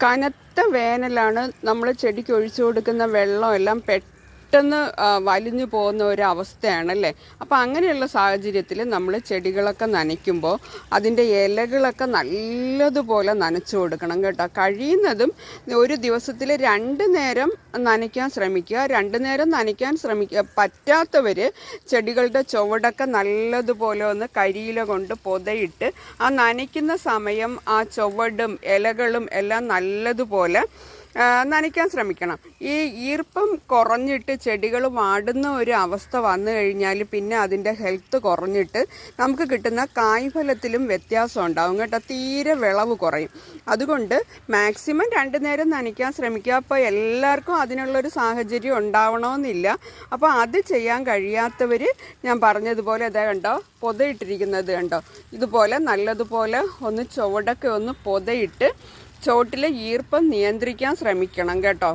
കനത്ത വേനലാണ് നമ്മൾ ചെടിക്ക് ഒഴിച്ചു കൊടുക്കുന്ന വെള്ളമെല്ലാം പെട്ടെന്ന് വലിഞ്ഞു പോകുന്ന ഒരു അവസ്ഥയാണല്ലേ. അപ്പോൾ അങ്ങനെയുള്ള സാഹചര്യത്തിൽ നമ്മൾ ചെടികളൊക്കെ നനയ്ക്കുമ്പോൾ അതിൻ്റെ ഇലകളൊക്കെ നല്ലതുപോലെ നനച്ചു കൊടുക്കണം കേട്ടോ. കഴിയുന്നതും ഒരു ദിവസത്തിൽ 2 നേരം നനയ്ക്കാൻ ശ്രമിക്കുക. 2 നേരം നനയ്ക്കാൻ പറ്റാത്തവർ ചെടികളുടെ ചുവടൊക്കെ നല്ലതുപോലെ ഒന്ന് കരിയില കൊണ്ട് പൊതയിട്ട് ആ നനയ്ക്കുന്ന സമയം ആ ചുവടും ഇലകളും എല്ലാം നല്ലതുപോലെ നനയ്ക്കാൻ ശ്രമിക്കണം. ഈ ഈർപ്പം കുറഞ്ഞിട്ട് ചെടികൾ വാടുന്ന ഒരു അവസ്ഥ വന്നു കഴിഞ്ഞാൽ പിന്നെ അതിൻ്റെ ഹെൽത്ത് കുറഞ്ഞിട്ട് നമുക്ക് കിട്ടുന്ന കായ്ഫലത്തിലും വ്യത്യാസം ഉണ്ടാകും കേട്ടോ. തീരെ വിളവ് കുറയും. അതുകൊണ്ട് മാക്സിമം 2 നേരം നനയ്ക്കാൻ ശ്രമിക്കുക. അപ്പോൾ എല്ലാവർക്കും അതിനുള്ളൊരു സാഹചര്യം ഉണ്ടാവണമെന്നില്ല. അപ്പോൾ അത് ചെയ്യാൻ കഴിയാത്തവർ ഞാൻ പറഞ്ഞതുപോലെ അതേ കണ്ടോ, പൊതയിട്ടിരിക്കുന്നത് കണ്ടോ, ഇതുപോലെ നല്ലതുപോലെ ഒന്ന് ചുവടൊക്കെ ഒന്ന് പൊതയിട്ട് ചോട്ടിലെ ഈർപ്പം നിയന്ത്രിക്കാൻ ശ്രമിക്കണം കേട്ടോ.